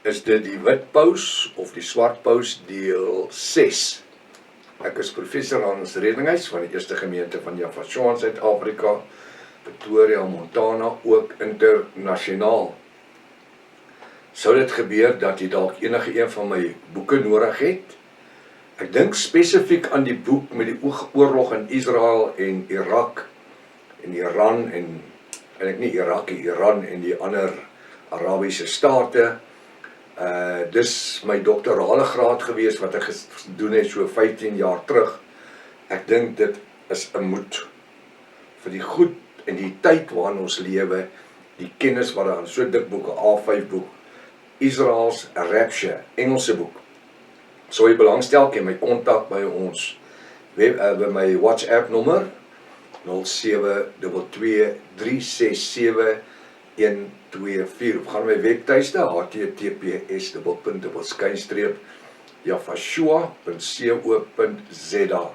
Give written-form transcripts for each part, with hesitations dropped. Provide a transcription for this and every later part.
is dit die wit paus of die swart paus deel 6. Ek is professor Hans Redinghuis van die eerste gemeente van Jaffa in Suid-Afrika, Pretoria, Montana, ook internasionaal. Sou dit gebeur dat jy dalk enige een van my boeke nodig het? Ek dink spesifiek aan die boek met die oorlog in Israel en Irak en Iran en eintlik nie Irak, Iran en die ander Arabiese state. Dis my doktorale graad gewees wat ek gedoen het so 15 jaar terug. Ek dink dit is 'n moed vir die goed en die tyd waarin ons lewe, die kennis wat daar in so dik boek, 'n A5 boek, Israel's Rapture, Engelse boek. Sou jy belangstel, kan my kontak by ons by my WhatsApp nommer 0722367124 of gaan my webtuiste https://jaffashua.co.za.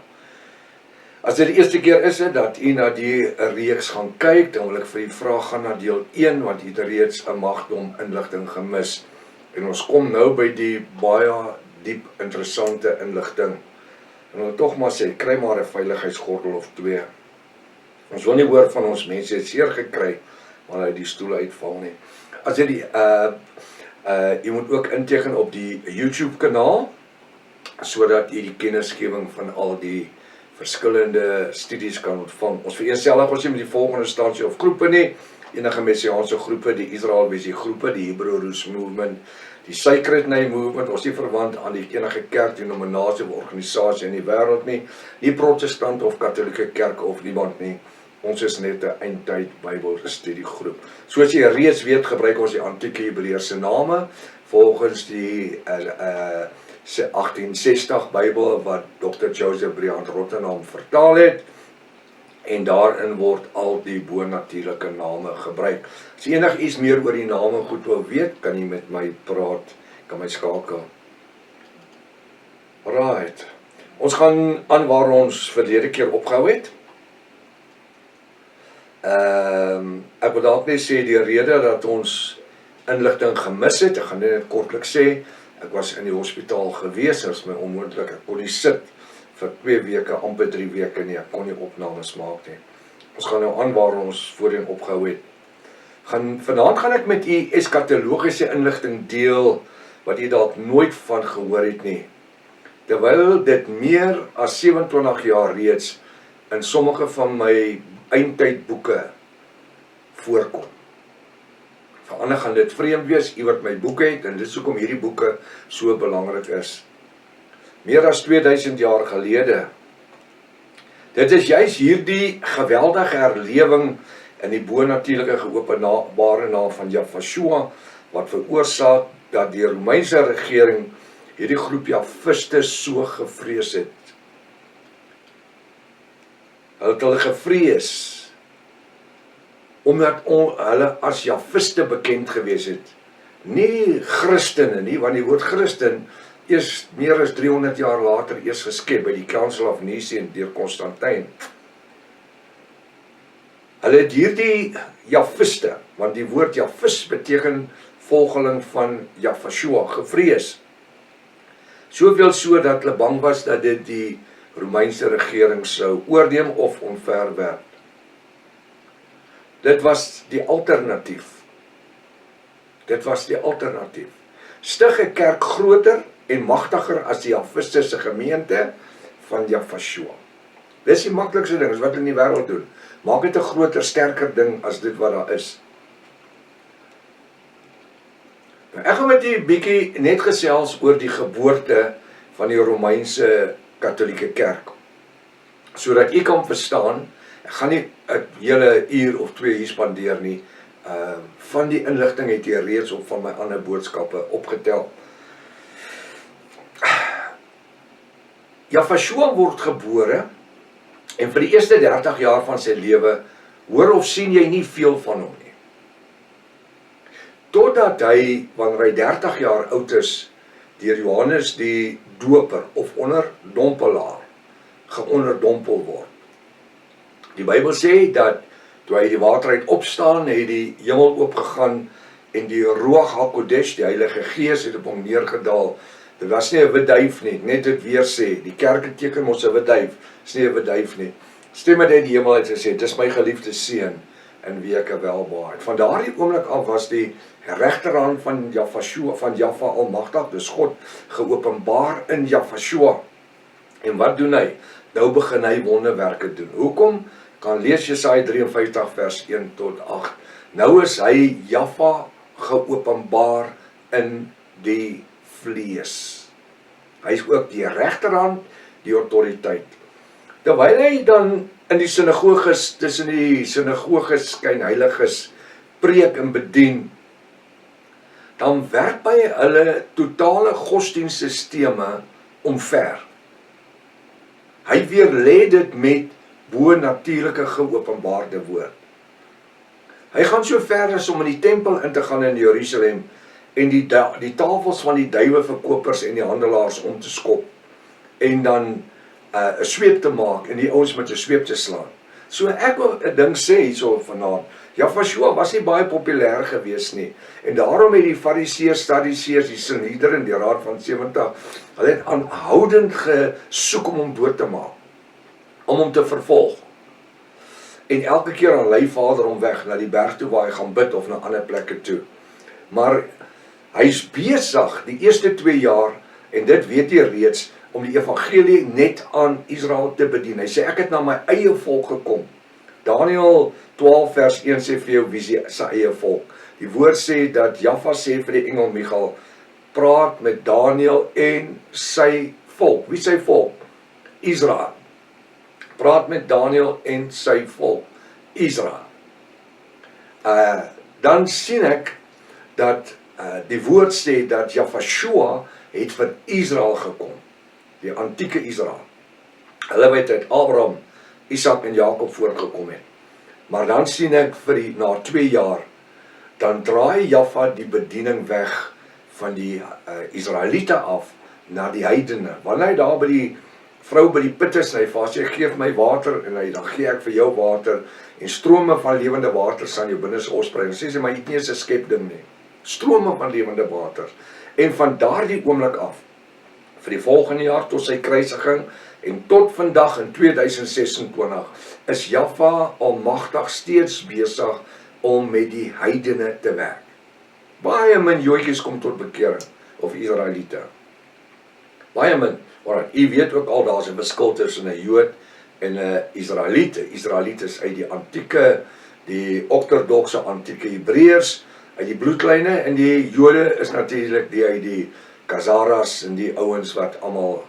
As dit die eerste keer is dat u na die reeks gaan kyk, dan wil ek vir u vra, gaan na deel 1, want u het reeds 'n magdom inligting gemis. En ons kom nou by die baie diep interessante inligting. En ek wil tog maar sê, kry maar 'n veiligheidsgordel of 2. Ons wil nie hoor van ons mense het seer gekry, maar uit die stoel uitval nie. As jy jy moet ook inteken op die YouTube kanaal, sodat jy die kennisgewing van al die verskillende studies kan ontvang. Ons vereenselwig ons nie met die volgende instansie of groepe nie. Enige messiaanse groepe, die Israel Visie groepe, die Hebrew Roots Movement, die Sacred Name Movement, ons nie verwant aan die enige kerk, denominasie of organisasie in die wêreld nie, nie protestant of katholieke kerk of niemand nie. Ons is net 'n eindtyd Bybelstudiegroep. Soos jy reeds weet, gebruik ons die antieke Hebreëse name volgens die 1860 Bybel wat Dr. Joseph Briand Rotterdam vertaal het. En daarin word al die bonatuurlike name gebruik. As enig iets meer oor die name goed wil weet, kan jy met my praat, kan my skakel. Right. Ons gaan aan waar ons verlede keer opgehou het. Ek wil dalk net sê die rede dat ons inligting gemis het, ek gaan net kortlik sê, ek was in die hospitaal gewees, dit is my onmoontlik, ek kon nie sit vir 2 weke, amper 3 weke nie, ek kon nie opnames maak nie. Ons gaan nou aan waar ons voorheen opgehou het. Vanaand gaan ek met u eskatologiese inligting deel, wat u dalk nooit van gehoor het nie. Terwyl dit meer as 27 jaar reeds in sommige van my eindtydboeke voorkom. Vir ander gaan dit vreemd wees, u wat my boeke het, en dit is hoekom hierdie boeke so belangrik is. Meer as 2000 jaar gelede. Dit is juis hierdie geweldige herlewing in die bonatuurlike geopenbare naam van Jaffa wat veroorsaak dat die Romeinse regering hierdie groep Jafiste so gevrees het. Hulle het hulle gevrees omdat hulle as Jafiste bekend gewees het. Nie Christene nie, want die woord Christen is meer as 300 jaar later eers geskep by die Council of Nicene deur Constantijn. Hulle het hierdie Jafiste, want die woord Jafis beteken volgeling van Jaffashua, gevrees. Soveel so dat hulle bang was dat dit die Romeinse regering sou oorneem of omverwerp. Dit was die alternatief. Stig 'n kerk groter en magtiger as die Jafiste se gemeente van Jaffashua. Dis die maklikste ding, is wat hulle in die wêreld doen. Maak dit 'n groter, sterker ding as dit wat daar is. Nou, ek gaan met u bietjie net gesels oor die geboorte van die Romeinse Katholieke Kerk. Sodat u kan verstaan, ek gaan nie 'n hele uur of 2 hier spandeer nie. Van die inligting het jy reeds op van my ander boodskappe opgetel. Jaffashua word gebore en vir die eerste 30 jaar van sy lewe hoor of sien jy nie veel van hom nie. Totdat hy, wanneer hy 30 jaar oud is, deur Johannes die Doper of onderdompelaar geonderdompel word. Die Bybel sê dat toe hy die water uit opstaan, het die hemel oopgegaan en die Ruach HaKodesh, die Heilige Gees het op hom neergedaal. Dit was nie 'n wit duif nie, net dit weer sê, die kerk teken mos 'n wit duif, is nie 'n wit duif nie. Stem het uit die hemel uit gesê, dis my geliefde seun, in wie ek welbehaag. Van daardie oomblik af was die regterhand van Jahwe Almagtig, dis God, geopenbaar in Jahwe. En wat doen hy? Nou begin hy wonderwerke doen. Hoekom? Kan lees Jesaja 53 vers 1 tot 8. Nou is hy Jahwe geopenbaar in die vlees. Hy is ook die regterhand, die autoriteit. Terwyl hy dan in die sinagoges, tussen die sinagoges, skynheiliges, preek en bedien, dan werp hy hulle totale godsdienststelsels omver. Hy weerlê dit met bo-natuurlike geopenbaarde woord. Hy gaan so ver as om in die tempel in te gaan in Jerusalem en die tafels van die duiweverkopers en die handelaars om te skop en dan 'n sweep te maak en die ouens met 'n sweep te slaan. So ek wil 'n ding sê hierso vanaand. Jahwe was nie baie populêr gewees nie. En daarom het die Fariseërs, Sadduseërs, die Sanhedrin, die Raad van 70, hulle het aanhoudend gesoek om hom dood te maak, om hom te vervolg. En elke keer aan lei Vader hom weg na die berg toe waar hy gaan bid of na ander plekke toe. Maar hy's besig die eerste 2 jaar, en dit weet jy reeds, om die evangelie net aan Israel te bedien. Hy sê, ek het na my eie volk gekom. Daniël 12 vers 1 sê vir jou, wie is sy eie volk? Die woord sê dat Jahwe sê vir die engel Michael, praat met Daniël en sy volk. Wie sy volk? Israel. Praat met Daniël en sy volk. Israel. Dan sien ek dat die woord sê dat Jahwe het vir Israel gekom. Die antieke Israel. Hulle weet uit Abraham, Isak en Jakob voortgekom het. Maar dan sien ek na 2 jaar, dan draai Jahwe die bediening weg van die Israeliete af na die heidene. Wanneer hy daar by die vrou by die put is, hy sê, geef my water, en dan gee ek vir jou water, en strome van lewende water sal jou binne opsprei. En sê sy, maar jy het nie eens 'n skepding nie. Strome van lewende water. En van daardie oomblik af, vir die volgende jaar tot sy kruisiging, en tot vandag in 2026, is Jahwe Almagtig steeds besig om met die heidene te werk. Baie min joetjies kom tot bekering, of Israeliete. Baie min. U weet ook al, daar is 'n verskil tussen 'n Jood en 'n Israeliete. Israeliete uit die antieke, die ortodokse antieke Hebreërs, uit die bloedlyne, en die Jode is natuurlik uit die Kazaras en die ouens wat almal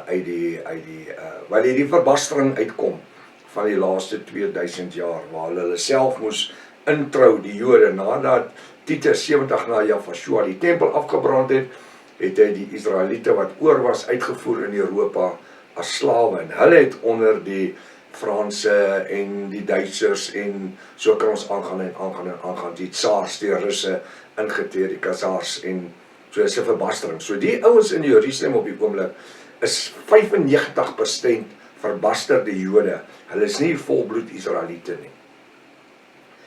uit die verbastering uitkom van die laaste 2000 jaar, waar hulle self moes introu, die Jode, nadat Titus 70 na Jahwe die tempel afgebrand het, het hy die Israeliete wat oor was uitgevoer in Europa as slawe, en hulle het onder die Franse en die Duitsers, en so kan ons aangaan, die Tsars, die Russe ingeteer, die Khazars, en so is 'n verbastering. So die ouens in Jerusalem op die oomblik is 95% verbasterde Jode. Hulle is nie volbloed Israeliete nie.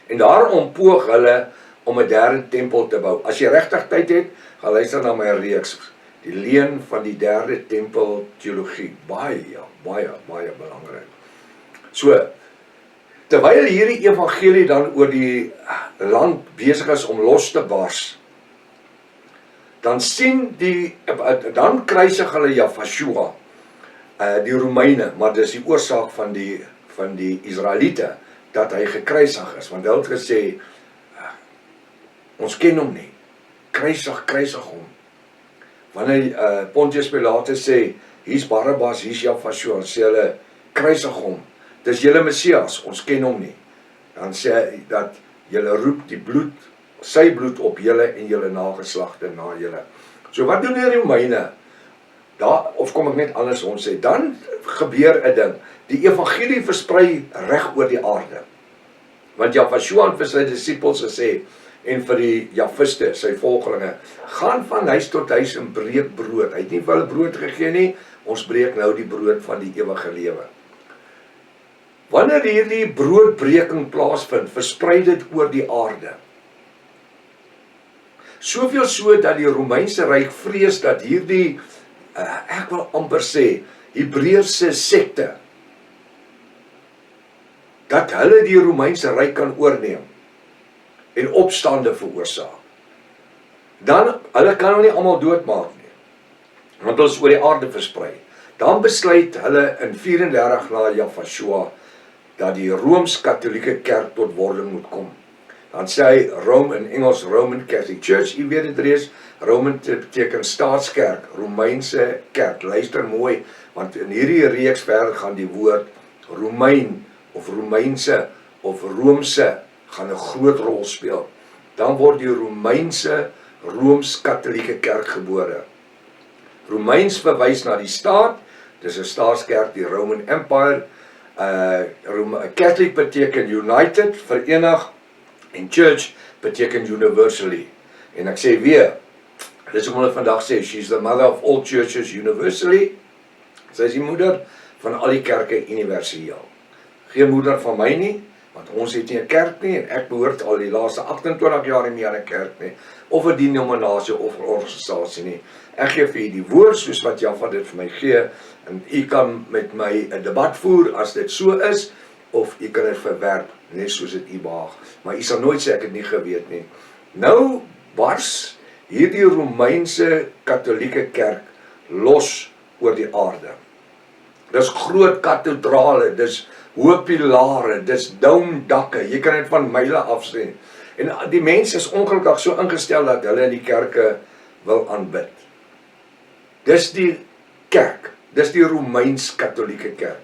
En daarom poog hulle om 'n derde tempel te bou. As jy regtig tyd het, gaan luister na my reeks, die leen van die derde tempel teologie. Baie belangrik. So, terwyl hierdie evangelie dan oor die land besig is om los te bars, dan dan kruisig hulle Jahwe, die Romeine, maar dis die oorsaak van die Israeliete, dat hy gekruisig is, want hulle het gesê, ons ken hom nie, kruisig hom. Wanneer Pontius Pilatus sê, hier's Barabbas, hier's Jahwe, sê hulle, kruisig hom, dis julle Messias, ons ken hom nie. Dan sê hy dat julle roep die bloed, sy bloed op julle en julle nageslagte na julle. So wat doen die Romeine? Of kom ek net anders ons sê, dan gebeur 'n ding, die evangelie versprei reg oor die aarde. Want Jahwe vir sy disippels gesê, en vir die Jahwiste, sy volgelinge, gaan van huis tot huis en breek brood. Hy het nie vir hulle brood gegee nie, ons breek nou die brood van die ewige lewe. Wanneer hierdie broodbreking plaasvind, versprei dit oor die aarde. Soveel so dat die Romeinse Ryk vrees dat hierdie, ek wil amper sê, Hebreëse sekte, dat hulle die Romeinse Ryk kan oorneem en opstande veroorsaak. Dan, hulle kan hulle nie almal doodmaak nie, want hulle is oor die aarde versprei. Dan besluit hulle in 34 na Jafashua dat die Rooms-Katholieke Kerk tot wording moet kom. Dan sê hy Rome in Engels Roman Catholic Church, jy weet dit reeds, Roman beteken staatskerk, Romeinse kerk. Luister mooi, want in hierdie reeks verder gaan die woord Romein of Romeinse of Roomse gaan 'n groot rol speel. Dan word die Romeinse Rooms-Katholieke Kerk gebore. Romeins verwys na die staat, dis 'n staatskerk, die Roman Empire. Catholic beteken united, verenig, en church beteken universally. En ek sê weer, dis hoe hulle vandag sê, she's the mother of all churches universally. Sy is die moeder van al die kerke universeel. Geen moeder van my nie, want ons het nie 'n kerk nie, en ek behoort al die laaste 28 jaar nie meer aan 'n kerk nie, of 'n denominasie of 'n organisasie nie. Ek gee vir u die woord, soos wat Jaffa dit vir my gee, en u kan met my 'n debat voer, as dit so is, of u kan dit verwerp, net soos dit u behaag. Maar u sal nooit sê ek het nie geweet nie. Nou bars hierdie Romeinse Katholieke Kerk los oor die aarde. Dis groot kathedrale, dis hoë pilare, dis doomdakke, jy kan dit van myle af sien. En die mense is ongelukkig so ingestel dat hulle in die kerke wil aanbid. Dis die kerk, dis die Romeins-Katholieke Kerk.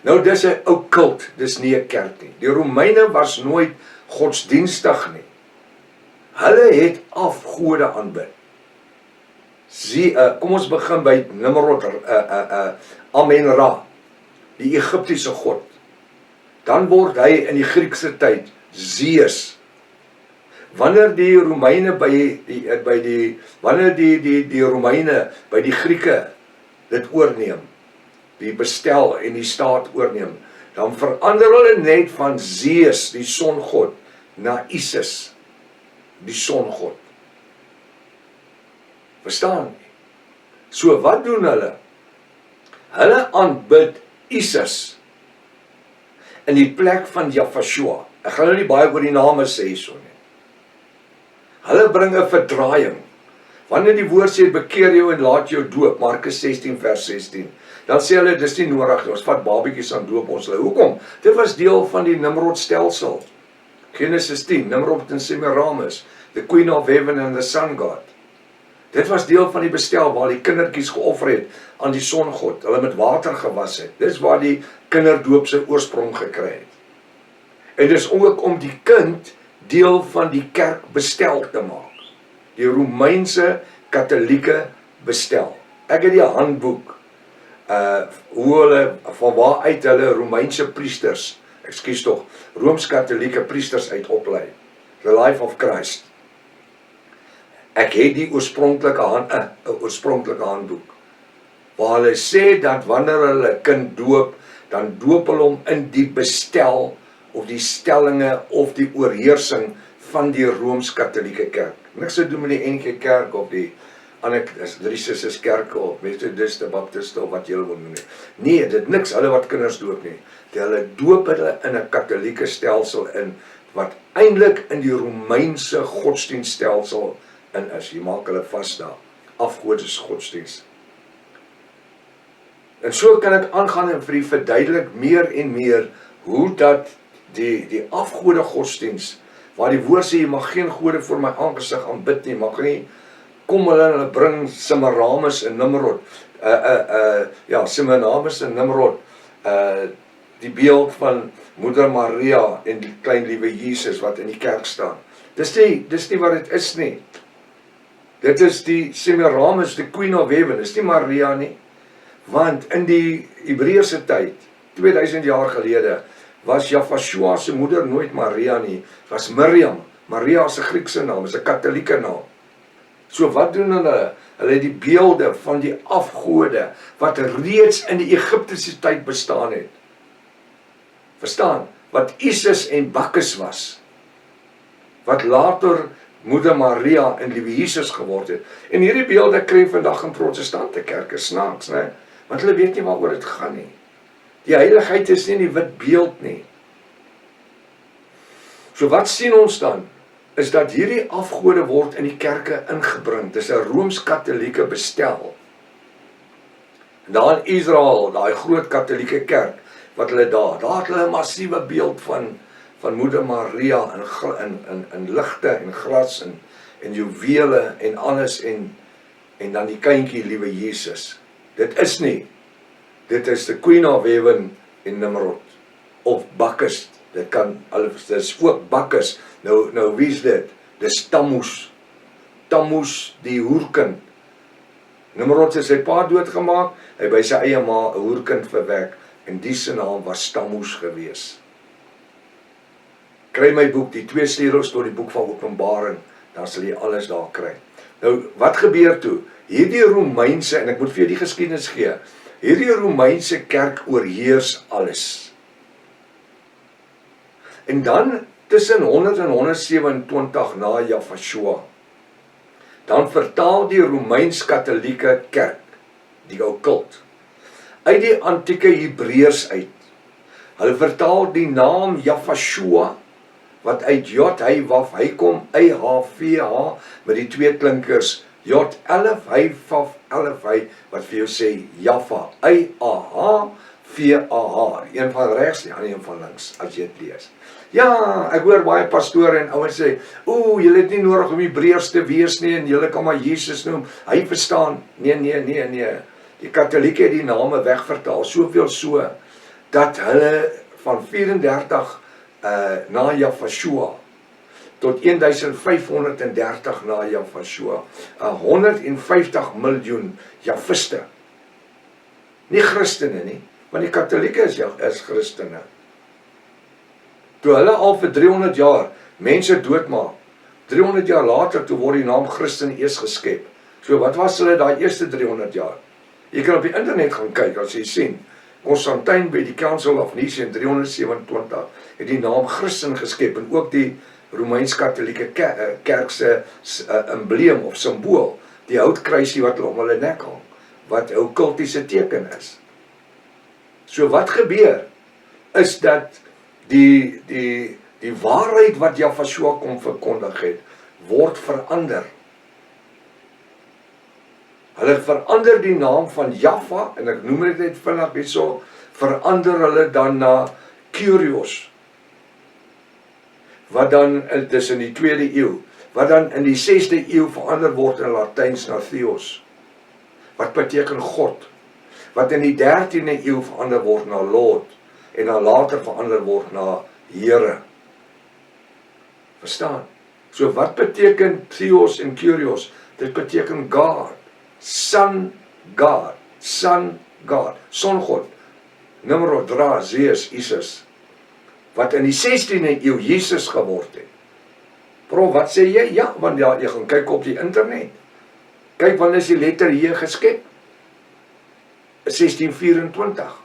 Nou dis 'n ou kult, dis nie 'n kerk nie. Die Romeine was nooit godsdienstig nie. Hulle het afgode aanbid. Kom ons begin by Nimrod, Amen-Ra, die Egiptiese god. Dan word hy in die Griekse tyd Zeus. Wanneer die Romeine die Romeine by die Grieke dit oorneem, die bestel en die staat oorneem, dan verander hulle net van Zeus, die songod, na Isis, die songod. Verstaan nie? So wat doen hulle? Hulle aanbid Isis in die plek van Jafashua. Ek gaan nou nie baie oor die name sê hierso nie. Hulle bring 'n verdraaiing. Wanneer die woord sê bekeer jou en laat jou doop, Markus 16 vers 16, dan sê hulle dis nie nodig, ons vat babietjies aan doop ons hulle. Hoekom? Dit was deel van die Nimrod stelsel. Genesis 10, Nimrod en Semiramis, the queen of heaven and the sun god. Dit was deel van die bestel waar die kindertjies geoffer het aan die songod, hulle met water gewas het. Dis waar die kinderdoop sy oorsprong gekry het. En dis ook om die kind deel van die kerk bestel te maak. Die Romeinse Katholieke bestel. Ek het die handboek, hoe hulle, van waar uit hulle Romeinse priesters, Rooms-Katholieke priesters uit oplei. The Life of Christ. Ek het die oorspronklike handboek, waar hulle sê dat wanneer hulle kind doop, dan doop hulle hom in die bestel, of die stellinge, of die oorheersing van die Rooms-Katholieke Kerk. Niks te doen met die NG Kerk, of die ander Dries kerke, of Methodiste, Baptiste, of wat julle wil noem nie. Nee, dit niks, hulle wat kinders doop nie. Hulle doop hulle in 'n katholieke stelsel in, wat eintlik in die Romeinse godsdienststelsel in is. Jy maak hulle vas daar, afgodese godsdienst. En so kan ek aangaan en vir u verduidelik meer en meer, hoe dat die afgode godsdienst, waar die woord sê, jy mag geen gode voor my aangesig aanbid nie, mag nie, kom hulle bring Semiramis en Nimrod, Semiramis en Nimrod, die beeld van Moeder Maria en die klein liewe Jesus wat in die kerk staan. Dis nie wat dit is nie. Dit is die Semiramis, die Queen of Heaven, dis nie Maria nie. Want in die Hebreëse tyd, 2000 jaar gelede, was Jafashua se moeder nooit Maria nie, was Miriam. Maria is 'n Griekse naam, is 'n katholieke naam. So wat doen hulle? Hulle het die beelde van die afgode, wat reeds in die Egiptiese tyd bestaan het. Verstaan? Wat Isis en Bacchus was. Wat later Moeder Maria en liewe Jesus geword het. En hierdie beelde kry vandag in protestante kerke snaaks, né? Want hulle weet nie waaroor dit gaan nie. Die heiligheid is nie in die wit beeld nie. So wat sien ons dan? Is dat hierdie afgode word in die kerke ingebring. Dis 'n Rooms-Katolieke bestel. En daar in Israel, daai groot Katolieke kerk, wat hulle daar het hulle 'n massiewe beeld van Moeder Maria in ligte en glas en juwele en alles en dan die kindjie liewe Jesus. Dit is nie. Dit is the Queen of Heaven en Nimrod of Bacchus. Dit is ook Bacchus. Nou wie is dit? Dis Tammuz. Tammuz die hoerkind. Nimrod het sy pa doodgemaak, hy by sy eie ma 'n hoerkind verwek en die se naam was Tammuz gewees. Kry my boek, die 2 sleutels tot die boek van Openbaring, dan sal jy alles daar kry. Nou, wat gebeur toe? Hierdie Romeinse, en ek moet vir jou die geskiedenis gee, hierdie Romeinse kerk oorheers alles. En dan, tussen 100 en 127 na Javashua, dan vertaal die Romeins-Katolieke kerk, die occult, uit die antieke Hebreërs uit. Hulle vertaal die naam Javashua, wat uit Jod, hy, Waf, hy kom, I-H-V-H, met die 2 klinkers, Jod, Elef, hy, Vaf, Elef, hy, wat vir jou sê, Jaffa, I-A-H-V-A-H, een van rechts, die ander een van links, as jy het lees. Ja, ek hoor baie pastore en ouers sê, julle het nie nodig om Hebreërs te wees nie, en julle kan maar Jesus noem, hy verstaan, nee, die Katolieke het die name wegvertaal, soveel so, dat hulle van 34 na Javashua, tot 1530 na Javashua, 150 miljoen Javiste, nie Christene nie, want die Katolieke is Christene. Toe hulle al vir 300 jaar mense doodmaak, 300 jaar later, toe word die naam Christen eers geskep. So wat was hulle daai eerste 300 jaar? Jy kan op die internet gaan kyk, as jy sien, Constantijn by die Council of Nicaea in 327 het die naam Christen geskep en ook die Romeins-Katolieke kerk se embleem of simbool, die houtkruisie wat hulle om hulle nek hang, wat 'n okkultiese teken is. So wat gebeur is dat die waarheid wat Javashua kom verkondig het, word verander. Hulle verander die naam van Jaffa, en ek noem dit net vinnig hierso, verander hulle dan na Kyrios, wat dan, dis in die 2de eeu, wat dan in die 6de eeu verander word in Latyns na Theos, wat beteken God, wat in die 13de eeu verander word na Lord, en dan later verander word na Here. Verstaan? So wat beteken Theos en Kyrios? Dit beteken God, Son God, Songod, Nimrod, Ra, Zeus, Isis, wat in die 16de eeu Jesus geword het. Prof, wat sê jy? Ja, want ja, jy gaan kyk op die internet. Kyk, wanneer is die letter J geskep? 1624.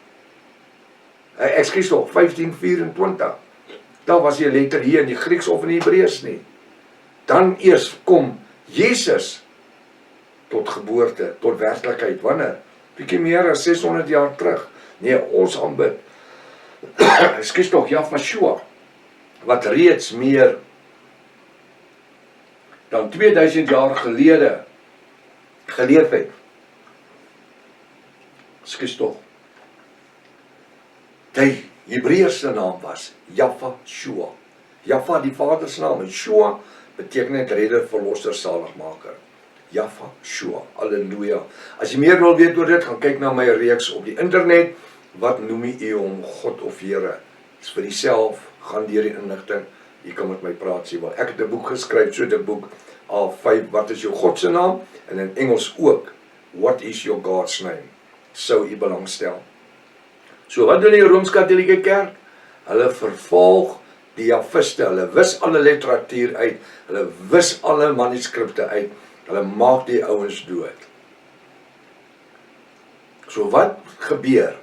Ekskuus tog, 1524. Daar was die letter J in die Grieks of in die Hebreërs nie. Dan eers kom Jesus tot geboorte, tot werklikheid. Wanneer? Bietjie meer as 600 jaar terug. Nee, ons aanbid. Ekskuus tog, Javashua, wat reeds meer dan 2000 jaar gelede geleef het. Ekskuus tog. Die Hebreëse naam was Javashua. Jaffa, die Vader se naam, en Shua beteken net redder, verlosser, saligmaker. Javashua, halleluja. As jy meer wil weet oor dit, gaan kyk na my reeks op die internet. Wat noem jy hom, God of Here? Dis vir jouself, gaan deur die inligting. Jy kan met my praat, sê wel. Ek het 'n boek geskryf, so 'n boek, A5, wat is jou God se naam? En in Engels ook, What is your God's name? Sou jy belangstel. So wat doen die Rooms-Katolieke kerk? Hulle vervolg die Javiste, hulle wis alle literatuur uit, hulle wis alle manuskripte uit, hulle maak die ouens dood. So wat gebeur?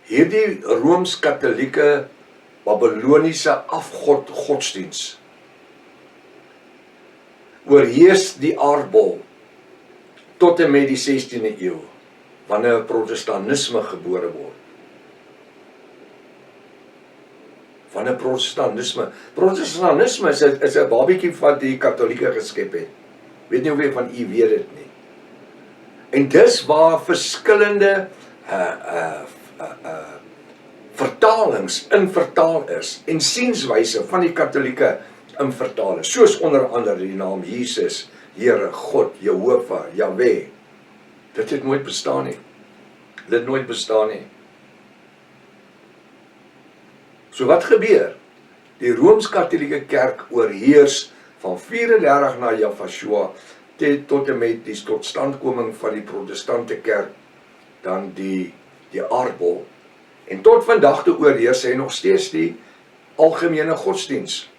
Hierdie Rooms-Katolieke Babyloniese afgod godsdiens oorheers die aardbol tot en met die 16de eeu, wanneer protestantisme gebore word. Wanneer protestantisme is 'n babietjie wat die Katolieke geskep het. Weet nie hoeveel van u weet dit nie. En dis waar verskillende vertalings in vertaal is en sienswyse van die Katolieke in vertaal is, soos onder andere die naam Jesus, Here, God, Jehovah, Yahweh. Dit het nooit bestaan nie. Dit nooit bestaan nie. So wat gebeur? Die Rooms-Katolieke Kerk oorheers van 34 na Yahshua tot en met die totstandkoming van die Protestante Kerk, dan die aardbol. En tot vandag toe oorheers hy nog steeds die algemene godsdiens.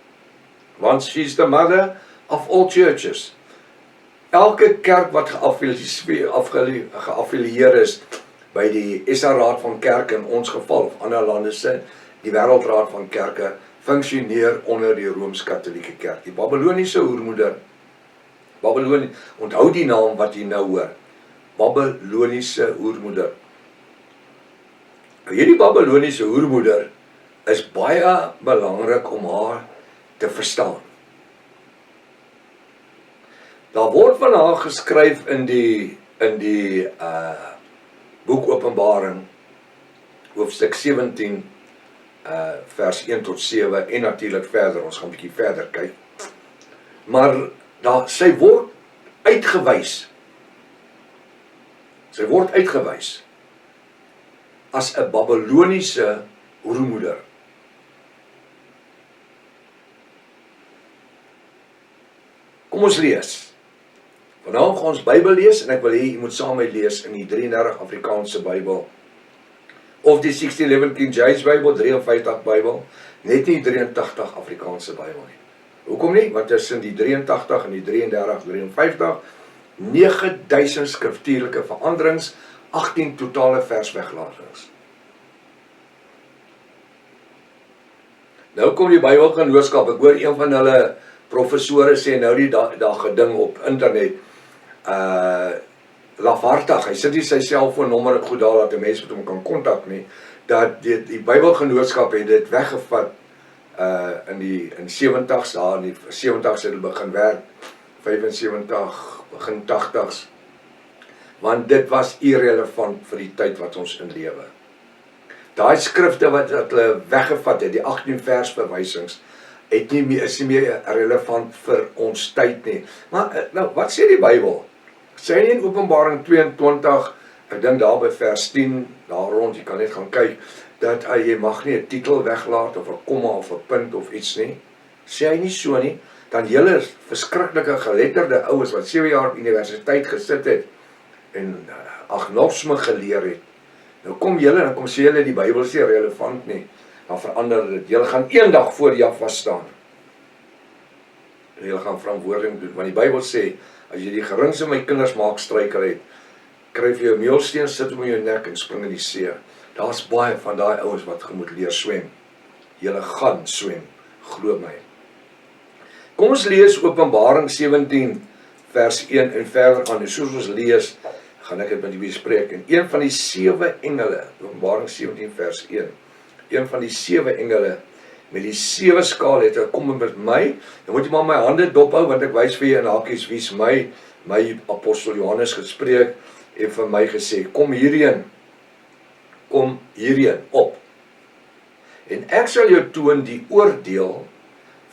Want she's the mother of all churches. Elke kerk wat geaffilieer is by die SA-raad van kerke in ons geval, of ander lande se, die wêreldraad van kerke, funksioneer onder die Rooms-Katolieke Kerk. Die Babyloniese hoermoeder, onthou die naam wat jy nou hoor, Babyloniese hoermoeder. Hierdie Babyloniese hoermoeder is baie belangrik om haar te verstaan. Daar word van haar geskryf in die boek Openbaring, hoofstuk 17, vers 1 tot 7, en natuurlik verder, ons gaan 'n bietjie verder kyk. Maar sy word uitgewys. Sy word uitgewys as 'n Babyloniese hoermoeder. Kom ons lees. Vanavond gaan ons Bybel lees, en ek wil hê jy moet saam met lees in die 33 Afrikaanse Bybel, of die 1611 King James Bybel, 53 Bybel, net nie 83 Afrikaanse Bybel nie. Hoekom nie? Want tussen die 83 en die 33, 53, 9000 skriftuurlike veranderings, 18 totale versweglatings. Nou kom die Bybelgenootskap, ek hoor een van hulle professore sê nou die dag geding op internet, lafhartig, hy sit nie sy selfoonnommer en goed daar, dat die mense met hom kan kontak nie, dat die Bybelgenootskap het dit weggevat, in 70's, daar in die 70's het hulle begin werk, 75, begin 80's, want dit was irrelevant vir die tyd wat ons in lewe. Daai skrifte wat hulle weggevat het, die 18 versverwysings, is nie meer relevant vir ons tyd nie. Maar nou, wat sê die Bybel? Sê nie in Openbaring 22, ek dink daar by vers 10, daar rond, jy kan net gaan kyk, dat jy mag nie 'n titel weglaat, of 'n komma, of 'n punt, of iets nie. Sê hy nie so nie, dan julle verskriklike geletterde ouens, wat 7 jaar op universiteit gesit het, en agnosme geleer het. Nou kom julle, dan kom sê julle, die Bybel sê relevant nie, dan verander dit. Julle gaan eendag voor Jahwe staan. En julle gaan verantwoording doen, want die Bybel sê, as jy die geringste my kinders maak struikel het, kry vir jou meelsteen, sit om in jou nek en spring in die see. Daar's baie van daai ouens wat moet leer swem. Julle gaan swem, glo my. Kom ons lees Openbaring 17 vers 1 en verder aan. En soos ons lees, gaan ek dit met u bespreek. En een van die 7 engele, Openbaring 17 vers 1, een van die 7 engele met die 7 skaal het, kom met my, dan moet jy maar my hande dophou, want ek wys vir jy in hakies wie's my apostel Johannes gespreek, en vir my gesê, kom hierheen op, en ek sal jou toon die oordeel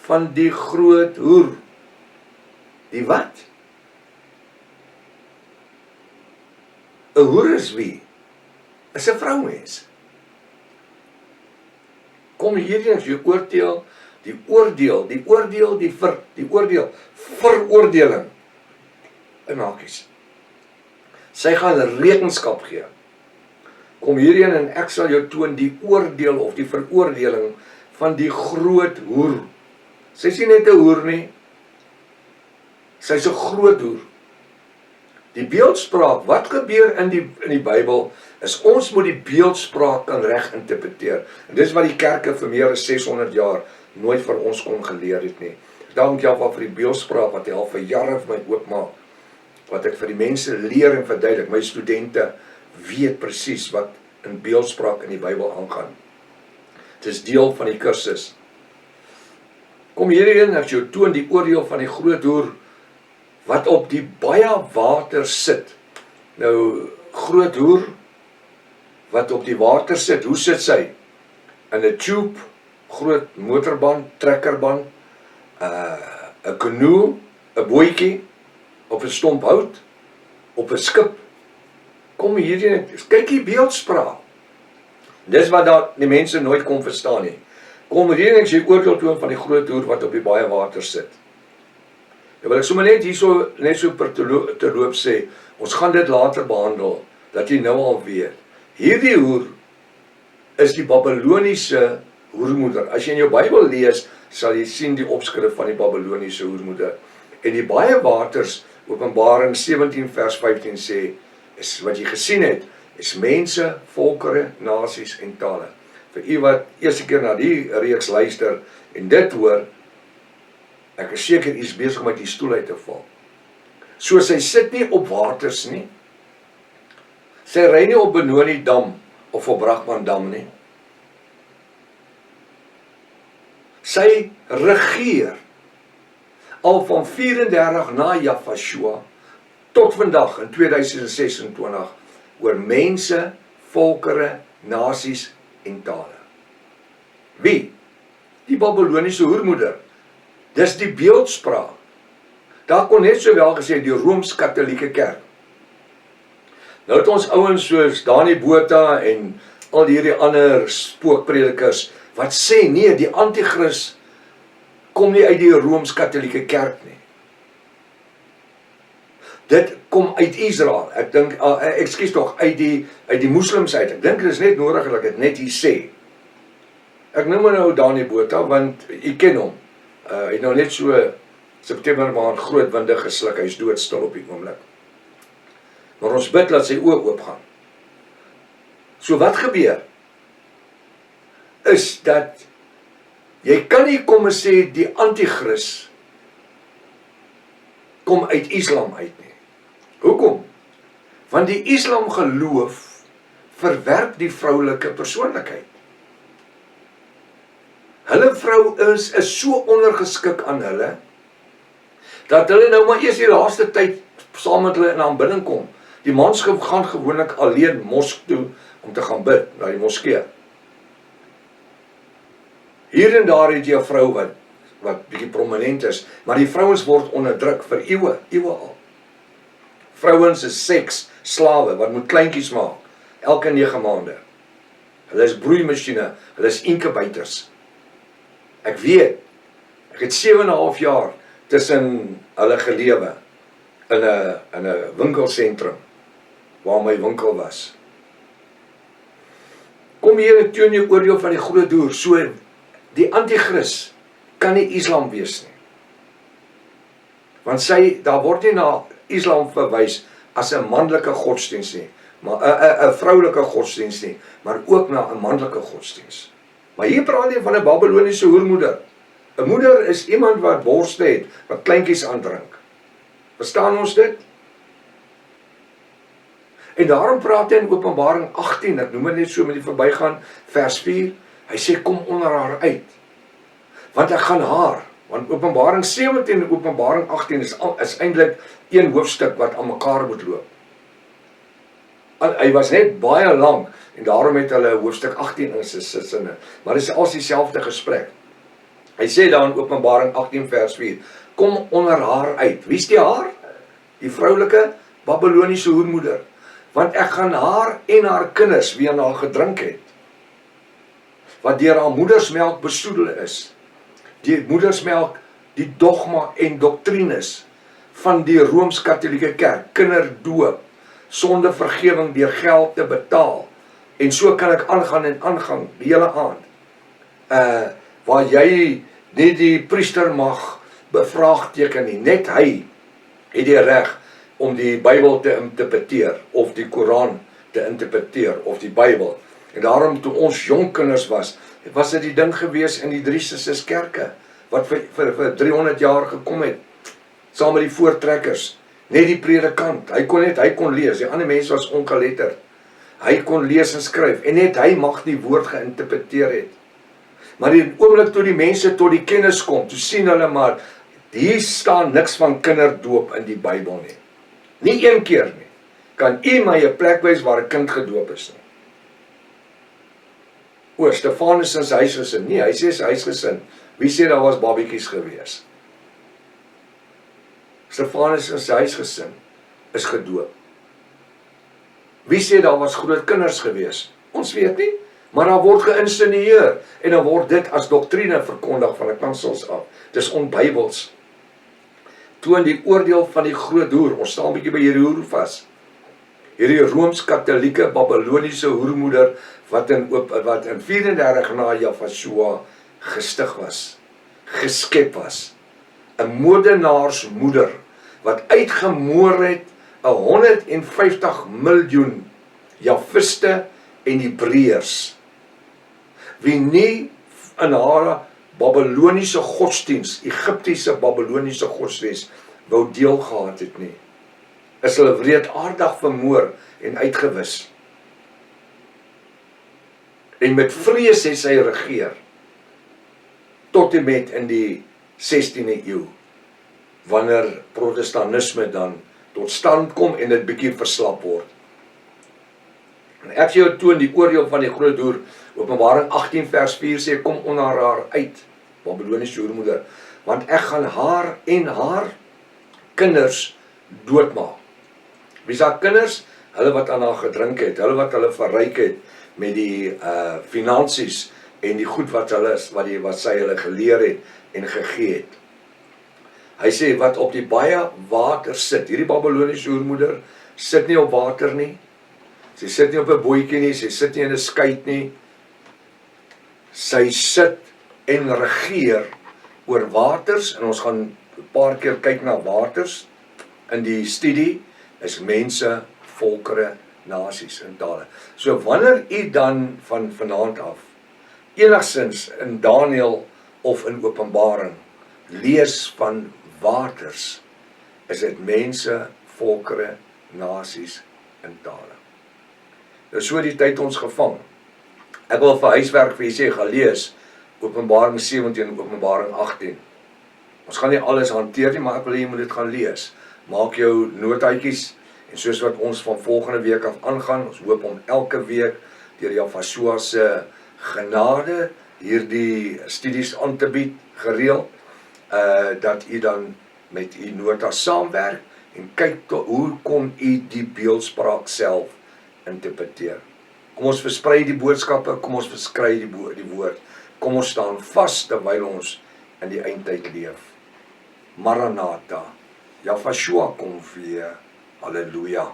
van die groot hoer. Die wat? 'n hoer is wie? Is 'n vrouwens. Kom hierheen, jy oordeel, veroordeling, in hakies. Sy gaan rekenskap gee. Kom hierheen en ek sal jou toon die oordeel of die veroordeling van die groot hoer. Sy is nie net 'n hoer nie, sy is 'n groot hoer. Die beeldspraak, wat gebeur in die Bybel, is ons moet die beeldspraak kan reg interpreteer. En dis wat die kerke vir meer as 600 jaar nooit vir ons kon geleer het nie. dank Java vir die beeldspraak wat hy al vir jare vir my oopmaak, wat ek vir die mense leer en verduidelik. My studente weet presies wat in beeldspraak in die Bybel aangaan. Het is deel van die kursus. Kom hierheen, ek jou toon die oordeel van die groot hoer, wat op die baie water sit. Nou, groot hoer, wat op die water sit, hoe sit sy? In 'n tube, groot motorband, trekkerband, 'n kanoe, 'n bootjie, op 'n stomp hout, op 'n skip. Kom hierheen, kyk die beeldspraak. Dis wat daar die mense nooit kon verstaan nie. Kom hierheen, ek sê oordeel toon van die groot hoer wat op die baie water sit. Ja, wil ek sommer net so per terloop sê, ons gaan dit later behandel, dat jy nou al weet. Hierdie hoer is die Babyloniese hoermoeder. As jy in jou Bybel lees, sal jy sien die opskrif van die Babyloniese hoermoeder. En die baie waters, Openbaring 17 vers 15 sê, is wat jy gesien het, is mense, volkere, nasies en tale. Vir u wat eerste keer na die reeks luister en dit hoor, ek is seker u is besig om uit die stoel uit te val. So sy sit nie op waters nie. Sy ry nie op Benoni Dam of op Brakman Dam nie. Sy regeer al van 34 na Jafashua tot vandag in 2026 oor mense, volkere, nasies en tale. Wie? Die Babyloniese hoermoeder. Dis die beeldspraak. Daar kon net sowel gesê die Rooms-Katolieke Kerk. Nou het ons ouens soos Dani Botha en al hierdie ander spookpredikers wat sê nee, die anti-kris kom nie uit die Rooms-Katolieke Kerk nie. Dit kom uit Israel. Ek dink, ekskuus tog, uit die moslims uit. Ek dink dit is net nodig dat ek dit net hier sê. Ek noem nou Dani Botha, want u ken hom. Hy het nou net so September maand groot winde gesluk, hy is doodstil op die oomblik. Maar ons bid dat sy oë oopgaan. So wat gebeur? Is dat jy kan nie kom en sê die anti-kris kom uit Islam uit nie. Hoekom? Want die Islam geloof verwerp die vroulike persoonlikheid. Hulle vrou is so ondergeskik aan hulle, dat hulle nou maar eers die laaste tyd saam met hulle in aanbidding kom. Die mans gaan gewoonlik alleen mosk toe om te gaan bid, na die moskee. Hier en daar het jy 'n vrou wat bietjie prominent is, maar die vrouens word onderdruk vir eeue al. Vrouens is seks, slawe, wat moet kleintjies maak, elke 9 maande. Hulle is broeimasjiene, hulle is incubators. Ek weet, ek het 7,5 jaar tussen hulle gelewe in 'n winkelsentrum waar my winkel was. Kom hier en toon jou oordeel van die groot hoer. So die anti-kris kan nie Islam wees nie. Want daar word nie na Islam verwys as 'n manlike godsdienst nie, maar 'n vroulike godsdienst nie, maar ook na 'n manlike godsdienst. Maar hier praat jy van 'n Babyloniese hoermoeder. 'n Moeder is iemand wat borste het, wat kleintjies aandrink. Verstaan ons dit? En daarom praat hy in Openbaring 18, ek noem dit net so met die verbygaan, vers 4, hy sê kom onder haar uit, want ek gaan haar, want Openbaring 17 en Openbaring 18 is eintlik een hoofstuk wat aan mekaar moet loop. Hy was net baie lang, en daarom het hulle hoofstuk 18 in sy sinne, maar dit is als dieselfde gesprek. Hy sê daar in Openbaring 18 vers 4, kom onder haar uit. Wie is die haar? Die vroulike Babyloniese hoermoeder. Want ek gaan haar en haar kinders wie aan haar gedrink het, wat deur haar moedersmelk besoedel is. Die moedersmelk, die dogma en doktrines van die Rooms-Katolieke Kerk, kinderdoop, sondevergewing deur geld te betaal. En so kan ek aangaan en aangaan die hele aand. Waar jy nie die priester mag bevraagteken nie. Net hy het die reg om die Bybel te interpreteer, of die Koran te interpreteer, of die Bybel. En daarom toe ons jong kinders was dit die ding gewees in die 3 Susters kerke. wat vir 300 jaar gekom het, saam met die voortrekkers, net die predikant, hy kon lees, die ander mense was ongeletterd, hy kon lees en skryf, en net hy mag die woord geïnterpreteer het. Maar die oomblik toe die mense tot die kennis kom, toe sien hulle maar, hier staan niks van kinderdoop in die Bybel nie. Nie een keer nie. Kan u my 'n plek wys waar 'n kind gedoop is nie? O, Stefanus in sy huisgesin. Nee, hy sê sy huisgesin. Wie sê daar was babetjies gewees? Stefanus in sy huisgesin is gedoop. Wie sê daar was groot kinders gewees? Ons weet nie, maar daar word geïnsinueer en dan word dit as doktrine verkondig van die kansels af. Dis onbybels. Toon die oordeel van die groot hoer. Ons staan 'n bietjie by hierdie hoer vas. Hierdie Rooms-Katolieke Babyloniese hoermoeder wat in 34 na Jahashua gestig was, geskep was. 'n moordenaarsmoeder wat uitgemoor het 150 miljoen Jafiste en Hebreërs, wie nie in haar Babyloniese godsdiens, Egiptiese Babyloniese godsdiens, wou deel gehad het nie, is hulle wreedaardig vermoor en uitgewis. En met vrees het sy regeer, tot en met in die 16de eeu, wanneer protestantisme dan tot stand kom en dit bietjie verslap word. En ek sê jou toon die oordeel van die groot hoer, Openbaring 18 vers 4 sê, kom onder haar uit, Babyloniese hoermoeder, want ek gaan haar en haar kinders doodmaak. Wie is haar kinders? Hulle wat aan haar gedrink het, hulle wat hulle verryk het met die finansies en die goed wat sy hulle geleer het en gegee het. Hy sê, wat op die baie water sit, hierdie Babyloniese hoermoeder sit nie op water nie, sy sit nie op 'n bootjie nie, sy sit nie in 'n skei nie, sy sit en regeer oor waters, en ons gaan 'n paar keer kyk na waters in die studie, is mense, volkere, nasies en tale. So wanneer u dan van vanaand af enigsins in Daniël of in Openbaring lees van waters, is dit mense, volkere, nasies en tale. Nou so die tyd ons gevang. Ek wil vir huiswerk vir jy sê, gaan lees Openbaring 17 en Openbaring 18. Ons gaan nie alles hanteer nie, maar ek wil jy moet dit gaan lees. Maak jou notaatjies, en soos wat ons van volgende week af aangaan, ons hoop om elke week deur Jahashua se genade hierdie studies aan te bied, gereeld, dat u dan met u notas saamwerk en kyk hoe kom u die beeldspraak self interpreteer. Kom ons versprei die boodskappe, kom ons verskry die woord, kom ons staan vas terwyl ons in die eindtyd leef. Maranatha, Jahashua kom weer, halleluja.